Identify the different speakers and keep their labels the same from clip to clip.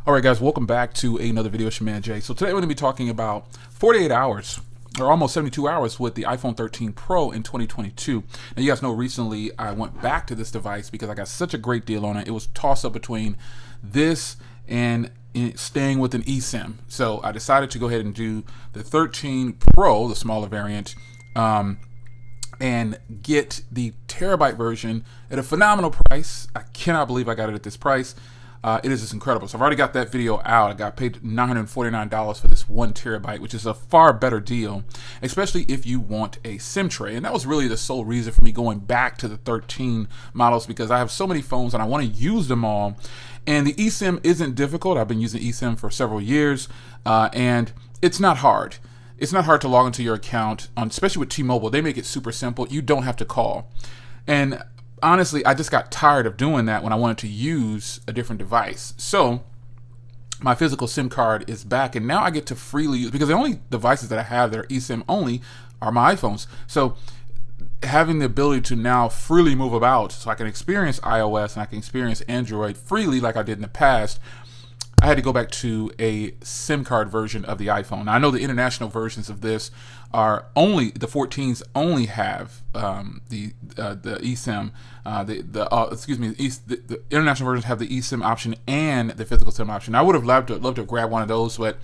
Speaker 1: All right, guys, welcome back to another video. It's your man Jay. So today we're going to be talking about 48 hours or almost 72 hours with the iPhone 13 Pro in 2022. Now, you guys know recently I went back to this device because I got such a great deal on it. It was tossed up between this and staying with an eSIM. So I decided to go ahead and do the 13 Pro, the smaller variant, and get the terabyte version at a phenomenal price. I cannot believe I got it at this price. It is just incredible. So I've already got that video out. I got paid $949 for this 1 terabyte, which is a far better deal, especially if you want a SIM tray. And that was really the sole reason for me going back to the 13 models, because I have so many phones and I want to use them all. And the eSIM isn't difficult. I've been using eSIM for several years, and it's not hard. It's not hard to log into your account, especially with T-Mobile. They make it super simple. You don't have to call. And honestly, I just got tired of doing that when I wanted to use a different device. So my physical SIM card is back, and now I get to freely use, because the only devices that I have that are eSIM only are my iPhones. So having the ability to now freely move about, so I can experience iOS and I can experience Android freely like I did in the past, I had to go back to a SIM card version of the iPhone. Now, I know the international versions of this are only, the 14s only have the eSIM. The international versions have the eSIM option and the physical SIM option. I would have loved to grab one of those, but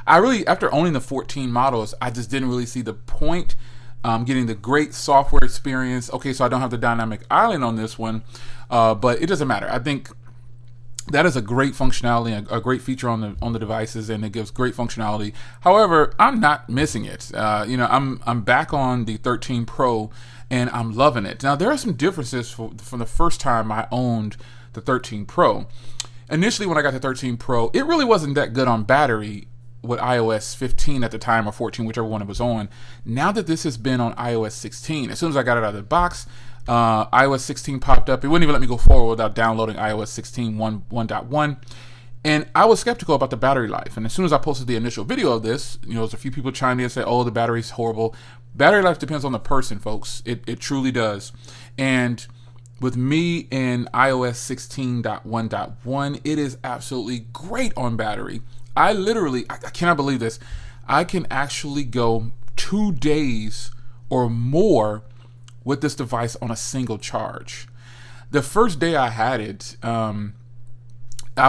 Speaker 1: I really, after owning the 14 models, I just didn't really see the point. Getting the great software experience. Okay, so I don't have the dynamic island on this one, but it doesn't matter. I think that is a great functionality, a great feature on the devices, and it gives great functionality. However, I'm not missing it. I'm back on the 13 Pro, and I'm loving it. Now, there are some differences from the first time I owned the 13 Pro. Initially, when I got the 13 Pro, it really wasn't that good on battery with iOS 15 at the time, or 14, whichever one it was on. Now that this has been on iOS 16, as soon as I got it out of the box, iOS 16 popped up. It wouldn't even let me go forward without downloading iOS 16 1.1. And I was skeptical about the battery life. And as soon as I posted the initial video of this, there's a few people chimed in and said, oh, the battery's horrible. Battery life depends on the person, folks. It truly does. And with me in iOS 16.1.1, it is absolutely great on battery. I cannot believe this. I can actually go 2 days or more with this device on a single charge. The first day I had it, I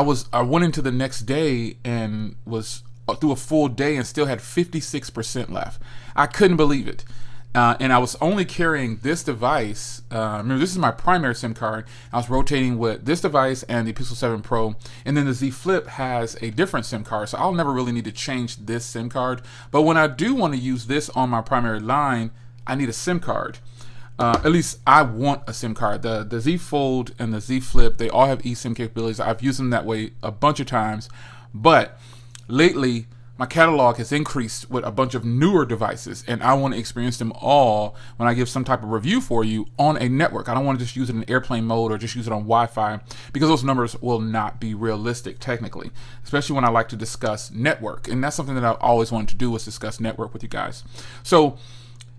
Speaker 1: went into the next day and was through a full day and still had 56% left. I couldn't believe it. And I was only carrying this device. Remember, this is my primary SIM card. I was rotating with this device and the Pixel 7 Pro. And then the Z Flip has a different SIM card, so I'll never really need to change this SIM card. But when I do want to use this on my primary line, I need a SIM card. At least I want a SIM card. The Z Fold and the Z Flip, they all have eSIM capabilities. I've used them that way a bunch of times. But lately, my catalog has increased with a bunch of newer devices, and I want to experience them all when I give some type of review for you on a network. I don't want to just use it in airplane mode or just use it on Wi-Fi, because those numbers will not be realistic technically, especially when I like to discuss network. And that's something that I've always wanted to do, is discuss network with you guys. So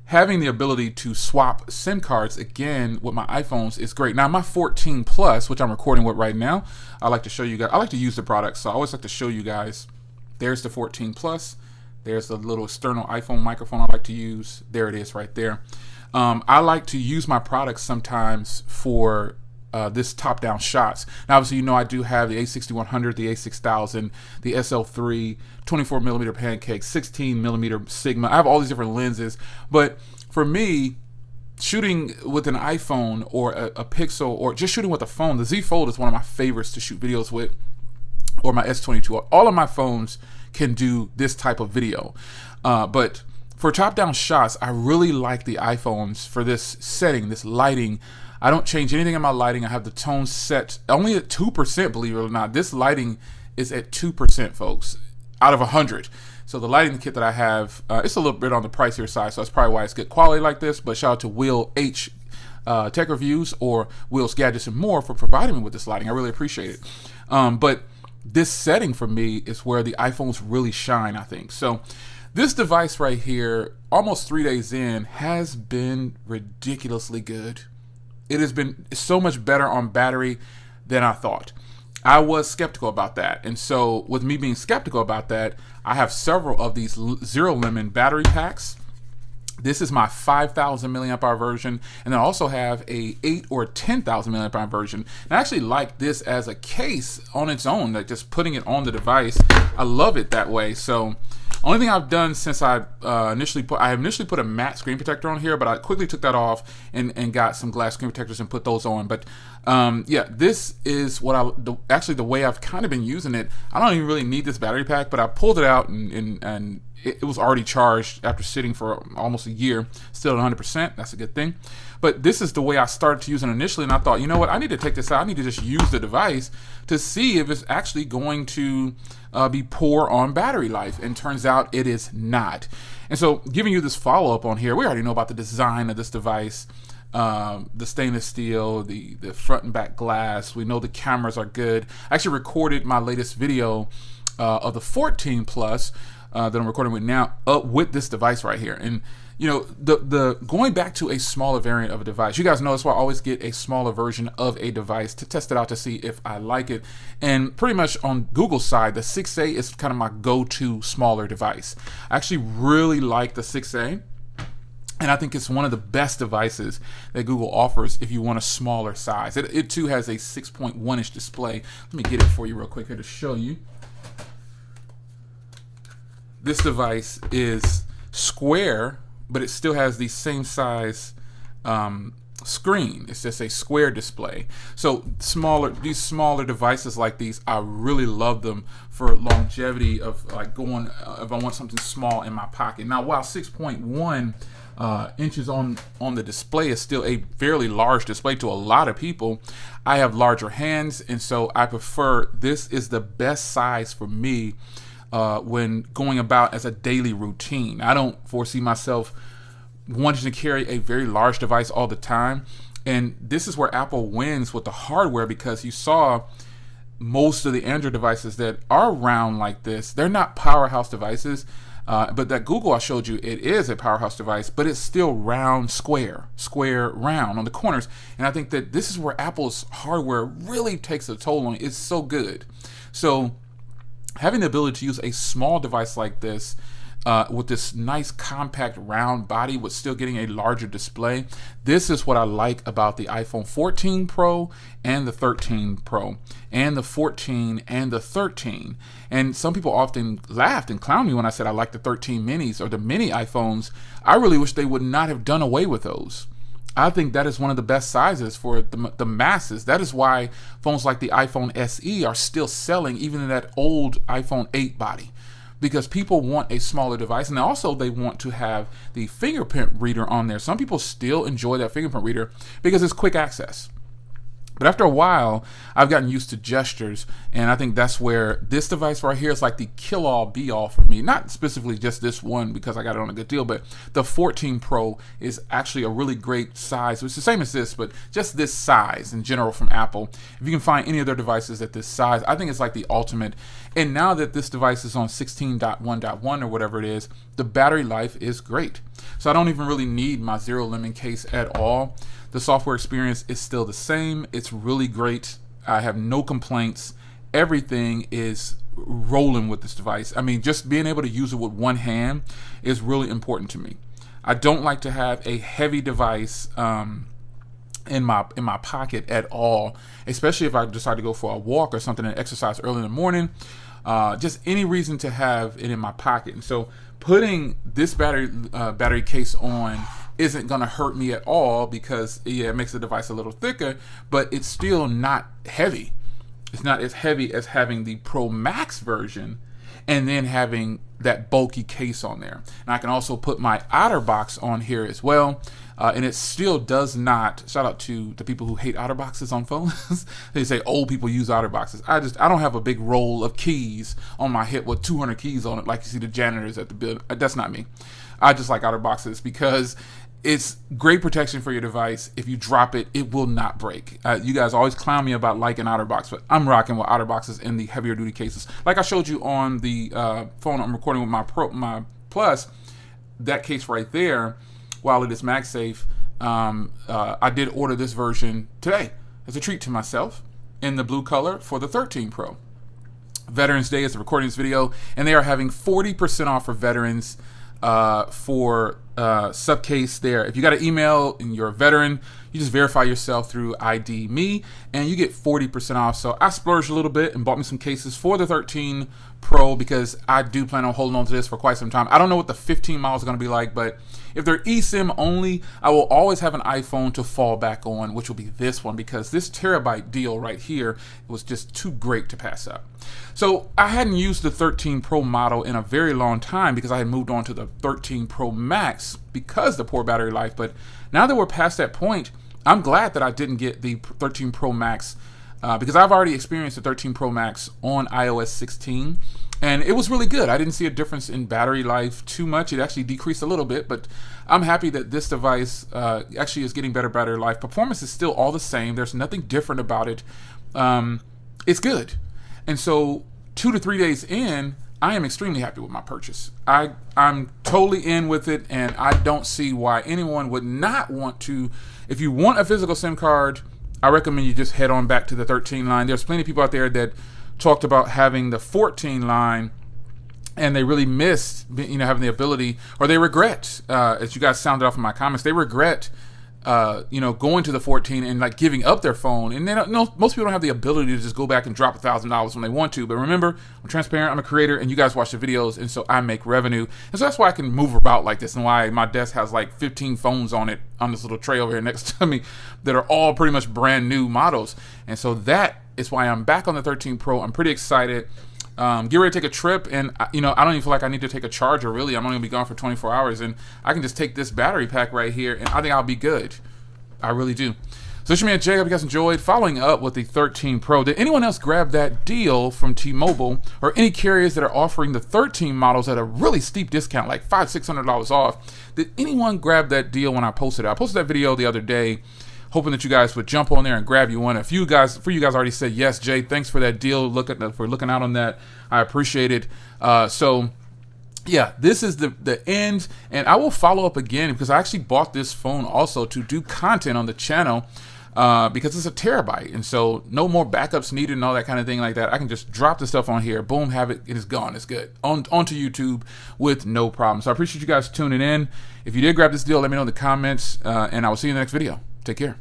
Speaker 1: having the ability to swap SIM cards again with my iPhones is great. Now, my 14 Plus, which I'm recording with right now, I like to show you guys. I like to use the product, so I always like to show you guys. There's the 14 Plus. There's the little external iPhone microphone I like to use. There it is right there. I like to use my products sometimes for this top-down shots. Now, obviously, I do have the A6100, the A6000, the SL3, 24mm pancake, 16mm Sigma. I have all these different lenses. But for me, shooting with an iPhone or a Pixel, or just shooting with a phone, the Z Fold is one of my favorites to shoot videos with, or my S22. All of my phones can do this type of video. But for top-down shots, I really like the iPhones for this setting, this lighting. I don't change anything in my lighting. I have the tone set only at 2%, believe it or not. This lighting is at 2%, folks, out of 100. So the lighting kit that I have, it's a little bit on the pricier side, so that's probably why it's good quality like this. But shout out to Will H. Tech Reviews, or Will's Gadgets and More, for providing me with this lighting. I really appreciate it. But this setting for me is where the iPhones really shine, I think. So this device right here, almost 3 days in, has been ridiculously good. It has been so much better on battery than I thought. I was skeptical about that. And so with me being skeptical about that, I have several of these zero lemon battery packs. This is my 5,000 milliamp hour version, and I also have a 8 or 10,000 milliamp hour version. And I actually like this as a case on its own, like just putting it on the device. I love it that way. So only thing I've done since I initially put a matte screen protector on here, but I quickly took that off and got some glass screen protectors and put those on. But yeah, this is what actually the way I've kind of been using it. I don't even really need this battery pack, but I pulled it out and it was already charged after sitting for almost a year, still at 100%. That's a good thing. But this is the way I started to use it initially, and I thought, you know what, I need to take this out. I need to just use the device to see if it's actually going to be poor on battery life. And turns out it is not. And so giving you this follow-up on here, we already know about the design of this device, the stainless steel, the front and back glass. We know the cameras are good. I actually recorded my latest video of the 14 Plus that I'm recording with now with this device right here. And you know, the going back to a smaller variant of a device, you guys know that's why I always get a smaller version of a device to test it out to see if I like it. And pretty much on Google's side, the 6A is kind of my go-to smaller device. I actually really like the 6A. And I think it's one of the best devices that Google offers if you want a smaller size. It too has a 6.1 inch display. Let me get it for you real quick here to show you. This device is square, but it still has the same size screen. It's just a square display. So these smaller devices like these, I really love them for longevity of like going, if I want something small in my pocket. Now, while 6.1 inches on the display is still a fairly large display to a lot of people, I have larger hands, and so I prefer, this is the best size for me when going about as a daily routine. I don't foresee myself wanting to carry a very large device all the time. And this is where Apple wins with the hardware, because you saw most of the Android devices that are round like this, they're not powerhouse devices. But that Google I showed you, it is a powerhouse device, but it's still round, square, round on the corners. And I think that this is where Apple's hardware really takes a toll on it. It's so good. So having the ability to use a small device like this with this nice compact round body with still getting a larger display, this is what I like about the iPhone 14 Pro and the 13 Pro and the 14 and the 13. And some people often laughed and clowned me when I said I like the 13 minis or the mini iPhones. I really wish they would not have done away with those. I think that is one of the best sizes for the masses. That is why phones like the iPhone SE are still selling even in that old iPhone 8 body, because people want a smaller device, and also they want to have the fingerprint reader on there. Some people still enjoy that fingerprint reader because it's quick access. But after a while, I've gotten used to gestures, and I think that's where this device right here is like the kill-all, be-all for me. Not specifically just this one because I got it on a good deal, but the 14 Pro is actually a really great size. It's the same as this, but just this size in general from Apple. If you can find any of their devices at this size, I think it's like the ultimate. And now that this device is on 16.1.1 or whatever it is, the battery life is great. So I don't even really need my zero lemon case at all. The software experience is still the same. It's really great. I have no complaints. Everything is rolling with this device. I mean, just being able to use it with one hand is really important to me. I don't like to have a heavy device in my pocket at all, especially if I decide to go for a walk or something and exercise early in the morning. Just any reason to have it in my pocket. And so putting this battery case on isn't going to hurt me at all, because yeah, it makes the device a little thicker, but it's still not heavy. It's not as heavy as having the Pro Max version and then having that bulky case on there. And I can also put my OtterBox on here as well. And it still does not, shout out to the people who hate OtterBoxes on phones. They say old people use OtterBoxes. I don't have a big roll of keys on my hip with 200 keys on it like you see the janitors at the building. That's not me. I just like OtterBoxes because it's great protection for your device. If you drop it, it will not break. You guys always clown me about liking OtterBox, but I'm rocking with OtterBoxes in the heavier duty cases. Like I showed you on the phone I'm recording with my Plus, that case right there, while it is MagSafe, I did order this version today as a treat to myself. in the blue color for the 13 Pro. Veterans Day is the recording this video, and they are having 40% off for veterans for subcase there. If you got an email and you're a veteran, you just verify yourself through ID Me, and you get 40% off. So I splurged a little bit and bought me some cases for the 13 Pro because I do plan on holding on to this for quite some time. I don't know what the 15 models are going to be like, but if they're eSIM only, I will always have an iPhone to fall back on, which will be this one, because this terabyte deal right here was just too great to pass up. So I hadn't used the 13 Pro model in a very long time because I had moved on to the 13 Pro Max because of the poor battery life. But now that we're past that point, I'm glad that I didn't get the 13 Pro Max because I've already experienced the 13 Pro Max on iOS 16, and it was really good. I didn't see a difference in battery life too much. It actually decreased a little bit, but I'm happy that this device actually is getting better battery life. Performance is still all the same. There's nothing different about it. It's good. And so 2 to 3 days in, I am extremely happy with my purchase. I'm totally in with it, and I don't see why anyone would not want to. If you want a physical SIM card, I recommend you just head on back to the 13 line. There's plenty of people out there that talked about having the 14 line, and they really missed, having the ability, or they regret, as you guys sounded off in my comments, they regret, going to the 14 and like giving up their phone. And they don't know, most people don't have the ability to just go back and drop $1,000 when they want to. But remember, I'm transparent, I'm a creator, and you guys watch the videos, and so I make revenue. And so that's why I can move about like this, and why my desk has like 15 phones on it, on this little tray over here next to me, that are all pretty much brand new models. And so that is why I'm back on the 13 Pro. I'm pretty excited. Get ready to take a trip, and I don't even feel like I need to take a charger, really. I'm only gonna be gone for 24 hours, and I can just take this battery pack right here, and I think I'll be good. I really do. So this is your man Jay. Hope you guys enjoyed. Following up with the 13 Pro, did anyone else grab that deal from T-Mobile, or any carriers that are offering the 13 models at a really steep discount, like $500-$600 off? Did anyone grab that deal when I posted it? I posted that video the other day, hoping that you guys would jump on there and grab you one. For you guys already said yes, Jay. Thanks for that deal. For looking out on that. I appreciate it. So yeah, this is the end, and I will follow up again because I actually bought this phone also to do content on the channel because it's a terabyte, and so no more backups needed and all that kind of thing like that. I can just drop the stuff on here, boom, have it. It is gone. It's good onto YouTube with no problem. So I appreciate you guys tuning in. If you did grab this deal, let me know in the comments, and I will see you in the next video. Take care.